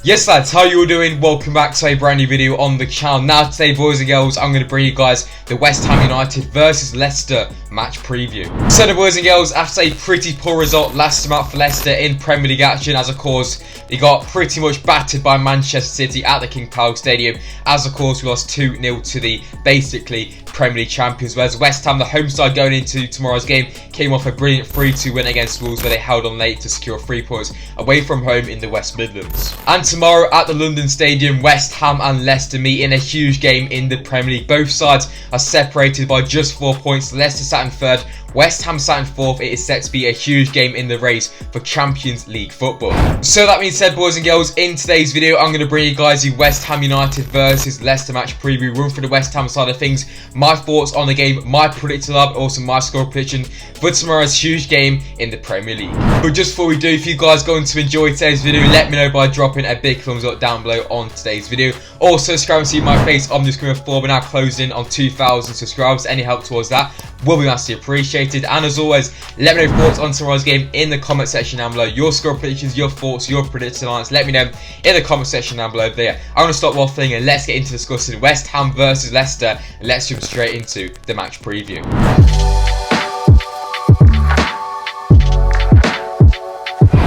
Yes lads, how you all doing? Welcome back to a brand new video on the channel. Now today, boys and girls, I'm going to bring you guys the West Ham United versus Leicester match preview. So the boys and girls, after a pretty poor result last time out for Leicester in Premier League action, as of course they got pretty much battered by Manchester City at the King Power Stadium, as of course we lost 2-0 to the basically Premier League champions, whereas West Ham, the home side going into tomorrow's game, came off a brilliant 3-2 win against Wolves where they held on late to secure 3 points away from home in the West Midlands. And tomorrow at the London Stadium, West Ham and Leicester meet in a huge game in the Premier League. Both sides are separated by just 4 points. Leicester sat in third, West Ham sat in fourth. It is set to be a huge game in the race for Champions League football. So that being said, boys and girls, in today's video I'm going to bring you guys the West Ham United versus Leicester match preview, run through the West Ham side of things, my thoughts on the game, my predicted lab, also my score prediction for tomorrow's huge game in the Premier League. But just before we do, if you guys are going to enjoy today's video, let me know by dropping a big thumbs up down below on today's video. Also subscribe and see my face on the screen before. We're now closing on 2,000 subscribers. Any help towards that will be massively appreciated. And as always, let me know your thoughts on tomorrow's game in the comment section down below. Your score predictions, your thoughts, your predicted lines, let me know in the comment section down below. But yeah, I'm going to stop waffling and let's get into discussing West Ham versus Leicester. Let's jump straight into the match preview.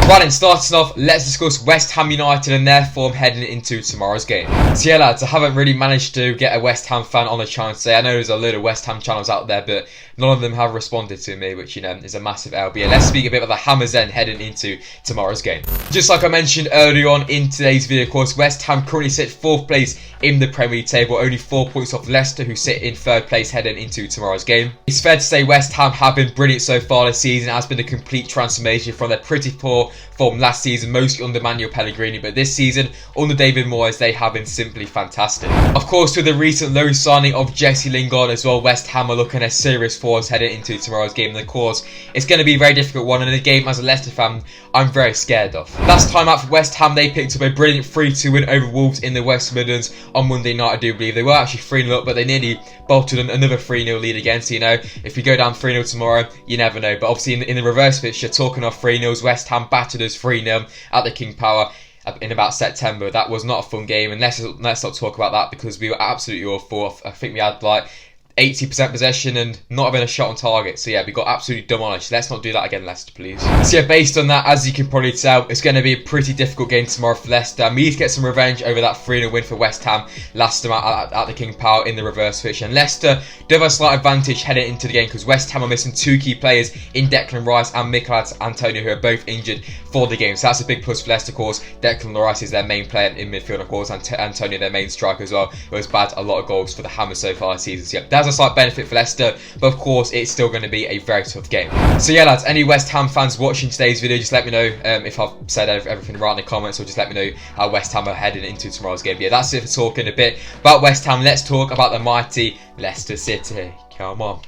Right then, starting off, let's discuss West Ham United and their form heading into tomorrow's game. So yeah lads, I haven't really managed to get a West Ham fan on the channel today. I know there's a load of West Ham channels out there, but none of them have responded to me, which, you know, is a massive L. But yeah, let's speak a bit about the Hammers then heading into tomorrow's game. Just like I mentioned earlier on in today's video, of course, West Ham currently sit 4th place in the Premier League table, only 4 points off Leicester, who sit in 3rd place heading into tomorrow's game. It's fair to say West Ham have been brilliant so far this season. It has been a complete transformation from their pretty poor form last season, mostly under Manuel Pellegrini, but this season under David Moyes they have been simply fantastic. Of course, with the recent loan signing of Jesse Lingard as well, West Ham are looking at serious forwards heading into tomorrow's game, and of course it's going to be a very difficult one, and a game as a Leicester fan I'm very scared of. Last time out for West Ham they picked up a brilliant 3-2 win over Wolves in the West Midlands on Monday night. I do believe they were actually 3-0 up, but they nearly bolted another 3-0 lead again. So, you know, if we go down 3-0 tomorrow, you never know. But obviously in the reverse fixture, talking of 3-0s, West Ham battered us 3-0 at the King Power in about September. That was not a fun game, and let's not talk about that because we were absolutely awful. I think we had like 80% possession and not having a shot on target. So yeah, we got absolutely demolished. Let's not do that again, Leicester, please. So yeah, based on that, as you can probably tell, it's going to be a pretty difficult game tomorrow for Leicester. We need to get some revenge over that 3-0 win for West Ham last time at the King Power in the reverse fixture. And Leicester do have a slight advantage heading into the game because West Ham are missing 2 key players in Declan Rice and Mikel Antonio, who are both injured for the game. So that's a big plus for Leicester, of course. Declan Rice is their main player in midfield, of course, and Antonio their main striker as well, who has bagged a lot of goals for the Hammers so far this season. So yeah, that's a slight benefit for Leicester, but of course it's still going to be a very tough game. So yeah lads, any West Ham fans watching today's video, just let me know if I've said everything right in the comments, or just let me know how West Ham are heading into tomorrow's game. But yeah, that's it for talking a bit about West Ham. Let's talk about the mighty Leicester City. Come on.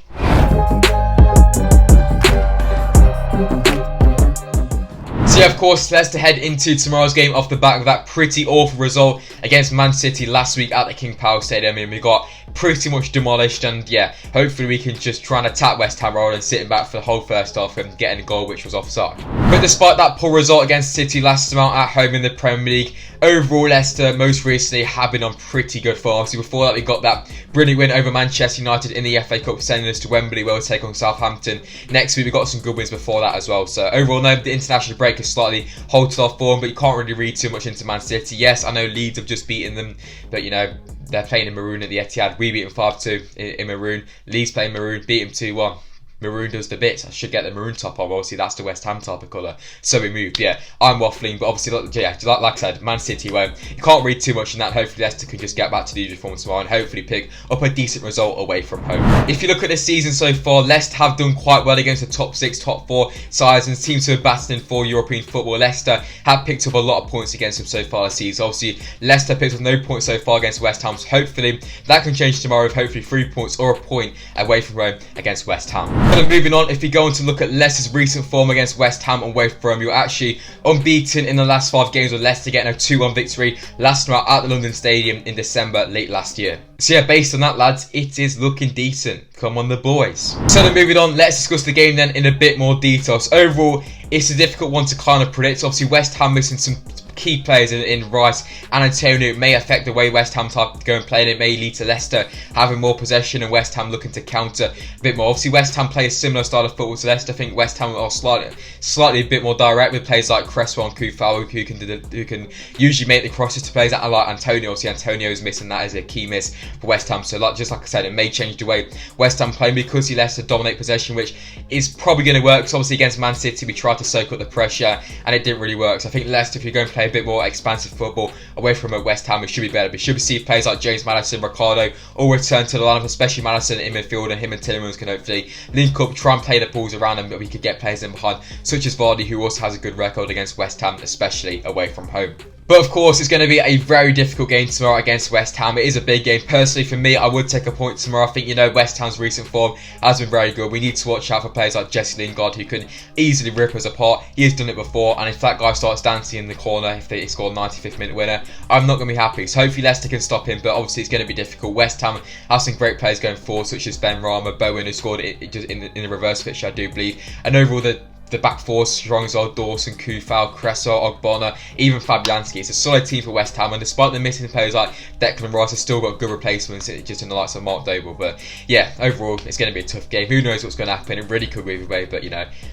So yeah, of course, Leicester head into tomorrow's game off the back of that pretty awful result against Man City last week at the King Power Stadium, and we got pretty much demolished. And yeah, hopefully we can just try and attack West Ham rather than sitting back for the whole first half and getting a goal which was offside. But despite that poor result against City last time out at home in the Premier League, overall Leicester most recently have been on pretty good form. Obviously before that we got that brilliant win over Manchester United in the FA Cup, sending us to Wembley where we'll take on Southampton next week. We got some good wins before that as well. So overall, no, the international break has slightly halted our form, but you can't really read too much into Man City. Yes, I know Leeds have just beaten them, but you know, they're playing in maroon at the Etihad. We beat them 5-2 in maroon. Leeds playing maroon, beat them 2-1. Maroon does the bits. I should get the maroon top on. Obviously, that's the West Ham type of colour. So we moved. Yeah, I'm waffling, but obviously, yeah, like I said, Man City won't. You can't read too much in that. Hopefully, Leicester can just get back to the usual form tomorrow and hopefully pick up a decent result away from home. If you look at this season so far, Leicester have done quite well against the top 6, top 4 sides and seem to have battled in 4 European football. Leicester have picked up a lot of points against them so far this season. Obviously, Leicester picked up no points so far against West Ham. So hopefully, that can change tomorrow with hopefully 3 points or a point away from home against West Ham. But moving on, if you go on to look at Leicester's recent form against West Ham and away from home, you're actually unbeaten in the last 5 games, with Leicester getting a 2-1 victory last night at the London Stadium in December late last year. So yeah, based on that lads, it is looking decent. Come on the boys. So then moving on, let's discuss the game then in a bit more detail. So overall, it's a difficult one to kind of predict. Obviously West Ham missing some key players in Rice and Antonio. It may affect the way West Ham type to go and play, and it may lead to Leicester having more possession and West Ham looking to counter a bit more. Obviously, West Ham play a similar style of football to Leicester. I think West Ham are slightly a bit more direct with players like Cresswell and Kufal who can usually make the crosses to players that are like Antonio. Obviously, Antonio is missing. That is a key miss for West Ham. So, just like I said, it may change the way West Ham play because Leicester dominate possession, which is probably going to work. Because obviously against Man City, we tried to soak up the pressure and it didn't really work. So I think Leicester, if you're going to play a bit more expansive football away from West Ham, it should be better. We should see players like James Maddison, Ricardo all return to the lineup, especially Maddison in midfield, and him and Tielemans can hopefully link up, try and play the balls around them, but we could get players in behind, such as Vardy, who also has a good record against West Ham, especially away from home. But of course, it's going to be a very difficult game tomorrow against West Ham. It is a big game. Personally, for me, I would take a point tomorrow. I think, West Ham's recent form has been very good. We need to watch out for players like Jesse Lingard, who can easily rip us apart. He has done it before, and if that guy starts dancing in the corner, if they score a 95th minute winner, I'm not going to be happy. So hopefully Leicester can stop him, but obviously it's going to be difficult. West Ham has some great players going forward, such as Ben Rama, Bowen, who scored it just in the reverse fixture, I do believe. And overall, the back four strong as well: Dawson, Kufal, Cresswell, Ogbonna, even Fabianski. It's a solid team for West Ham, and despite the missing players like Declan Rice, have still got good replacements just in the likes of Mark Doble. But yeah, overall it's going to be a tough game. Who knows what's going to happen? It really could go either way, but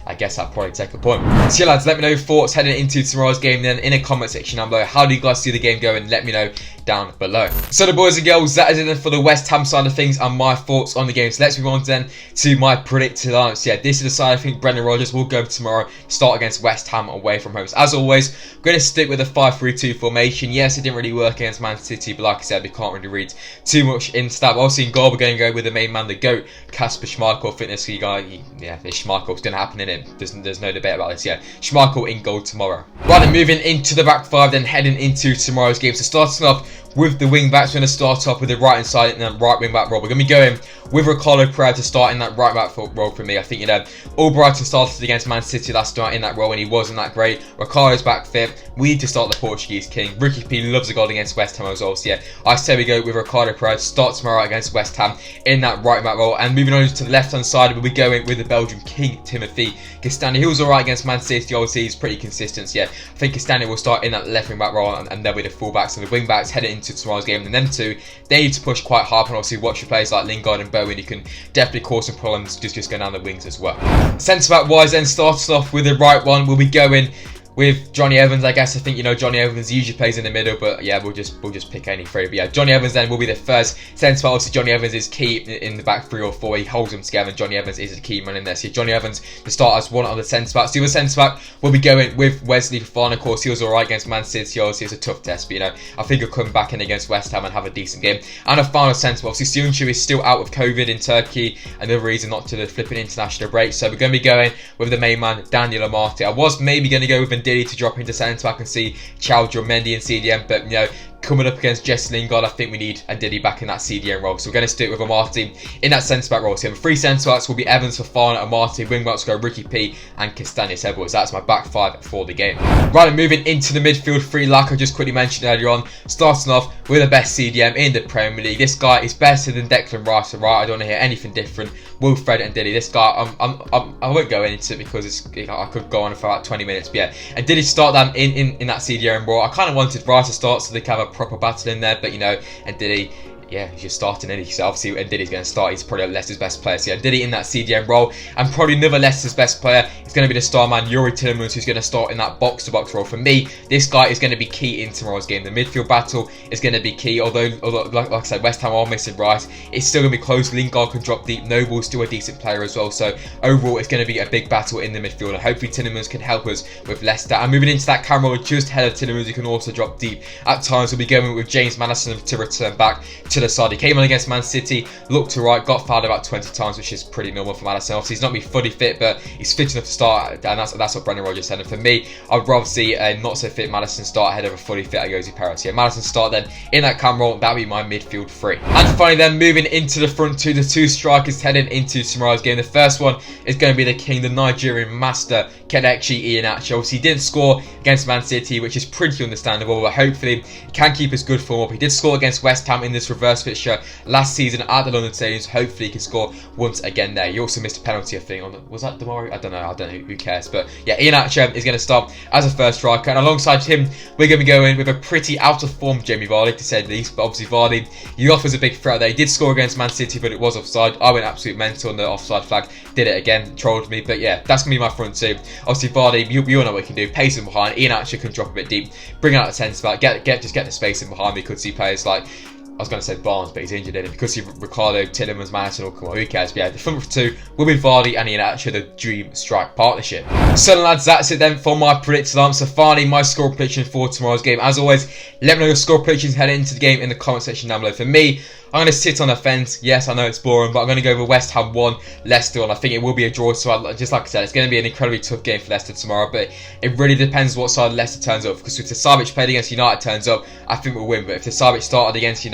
I guess I'll probably take a point. So yeah, lads, let me know your thoughts heading into tomorrow's game then in the comment section down below. How do you guys see the game going? Let me know down below. So the boys and girls, that is it then for the West Ham side of things and my thoughts on the game. So let's move on then to my predicted lineups. Yeah, this is the side I think Brendan Rodgers will go tomorrow, start against West Ham away from home. So as always, I'm going to stick with a 5-3-2 formation. Yes, it didn't really work against Man City, but like I said, we can't really read too much into that. But obviously in goal, we're going to go with the main man, the GOAT, Kasper Schmeichel. I think this guy, this Schmeichel's going to happen in it. There's no debate about this. Yeah, Schmeichel in goal tomorrow. Right, then moving into the back five, then heading into tomorrow's game. So starting off with the wing backs, we're going to start off with the right hand side and then right wing back role. We're going to be going with Ricardo Pereira to start in that right back role for me. I think, Albrighton started against Man City last night in that role and he wasn't that great. Ricardo's back fit. We need to start the Portuguese king. Ricky P loves a goal against West Ham as well. So yeah, I say we go with Ricardo Pereira to start tomorrow against West Ham in that right back role. And moving on to the left hand side, we'll be going with the Belgian king, Timothy Castagne. He was alright against Man City. Obviously, he's pretty consistent. So yeah, I think Castagne will start in that left wing back role and they'll be the full backs. So the wing backs heading into tomorrow's game. And them two, they need to push quite hard, and obviously watch your players like Lingard and Bowen. You can definitely cause some problems just going down the wings as well. Centre back wise, then starting off with the right one, we'll be going with Johnny Evans. I guess I think Johnny Evans usually plays in the middle, but yeah, we'll just pick any three. But yeah, Johnny Evans then will be the first centre back. Obviously, Johnny Evans is key in the back 3 or 4. He holds them together, and Johnny Evans is a key man in there. So Johnny Evans to start as one of the centre backs. The other centre back will be going with Wesley Fofana. Of course, he was alright against Man City. Obviously, it's a tough test, but I think he'll come back in against West Ham and have a decent game. And a final centre back. Obviously, Suyuncu is still out with COVID in Turkey, another reason not to the flipping international break. So we're going to be going with the main man, Daniel Amati. I was maybe going to go with Ndidi to drop into centre back and see Chaldra, Mendy and CDM, but coming up against Jesse Lingard, I think we need a Ndidi back in that CDM role. So we're going to stick with Amati in that centre back role. So 3 centre backs will be Evans, Fofana, Amati. Wing backs will go Ricky P and Castagne Edwards. That's my back 5 for the game. Right, and moving into the midfield 3, like I just quickly mentioned earlier on, starting off with the best CDM in the Premier League. This guy is better than Declan Rice, right? I don't want to hear anything different. Wilfred and Ndidi. This guy, I won't go into it because I could go on for about 20 minutes. But yeah, and Ndidi start them in that CDM role. I kind of wanted Rice to start so they can have a proper battle in there, but and Ndidi, yeah, he's just starting in. So obviously, Ndidi's going to start. He's probably Leicester's best player. So yeah, Ndidi in that CDM role, and probably another Leicester's best player is going to be the star man, Youri Tielemans, who's going to start in that box-to-box role. For me, this guy is going to be key in tomorrow's game. The midfield battle is going to be key. Although like I said, West Ham are missing Rice, it's still going to be close. Lingard can drop deep. Noble's still a decent player as well. So overall, it's going to be a big battle in the midfield, and hopefully Tielemans can help us with Leicester. And moving into that camera just ahead of Tielemans, you can also drop deep. At times, we'll be going with James Maddison to return back to the side. He came on against Man City, looked alright, got fouled about 20 times, which is pretty normal for Maddison. Obviously, he's not be fully fit, but he's fit enough to start, and that's what Brendan Rodgers said. And for me, I'd rather see a not so fit Maddison start ahead of a fully fit Ayoze Perez. Yeah, Maddison start then in that cam role, that'll be my midfield 3. And finally, then moving into the front 2, the 2 strikers heading into tomorrow's game. The first one is going to be the king, the Nigerian master, Kelechi Iheanacho. Obviously, he didn't score against Man City, which is pretty understandable, but hopefully he can keep his good form up. He did score against West Ham in this reverse first fixture last season at the London Stadium. Hopefully he can score once again there. He also missed a penalty, I think. Was that Damari? I don't know, who cares. But yeah, Iheanacho is going to start as a first striker. And alongside him, we're going to be going with a pretty out of form Jamie Vardy, to say the least. But obviously Vardy, he offers a big threat there. He did score against Man City, but it was offside. I went absolute mental on the offside flag. Did it again, trolled me. But yeah, that's going to be my front two. Obviously Vardy, you all know what he can do. Pace him behind. Iheanacho can drop a bit deep. Bring out the centre back. Just get the space in behind me. Could see players like, I was going to say Barnes, but he's injured in it. Because see Ricardo, Tillemans, Madison, or come on, who cares? But yeah, the front two will be Vardy and Iheanacho, the dream strike partnership. So lads, that's it then for my predicted line. So finally, my score prediction for tomorrow's game. As always, let me know your score predictions heading into the game in the comment section down below. For me, I'm going to sit on the fence. Yes, I know it's boring, but I'm going to go with West Ham 1, Leicester 1. I think it will be a draw, so just like I said, it's going to be an incredibly tough game for Leicester tomorrow, but it really depends what side Leicester turns up, because if the side which played against United turns up, I think we'll win. But if the side which started against,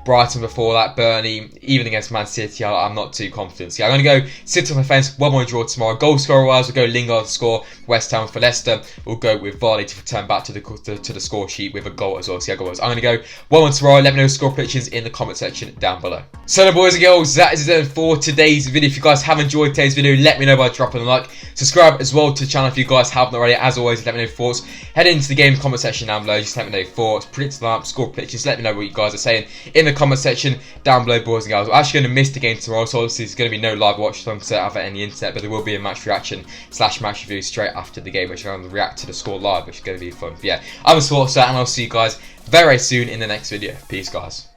Brighton before that, Burnley, even against Man City, I'm not too confident. So yeah, I'm going to go sit on the fence, 1-1 draw tomorrow. Goal scorer wise, we'll go Lingard to score. West Ham. For Leicester, we'll go with Vardy to return back to the score sheet with a goal as well. So yeah, I'm going to go 1-1 tomorrow. Let me know your score predictions in the comment section down below. So then, boys and girls, that is it for today's video. If you guys have enjoyed today's video, let me know by dropping a like. Subscribe as well to the channel if you guys haven't already. As always, let me know your thoughts. Head into the game comment section down below. Just let me know your thoughts, predicted lineup, score predictions. Let me know what you guys are saying in the comment section down below, boys and girls. We're actually going to miss the game tomorrow, so obviously there's going to be no live watch because I don't have any internet, but there will be a match reaction / match review straight after the game, which I'm going to react to the score live, which is going to be fun. But yeah, I'm Sportsa, and I'll see you guys very soon in the next video. Peace, guys.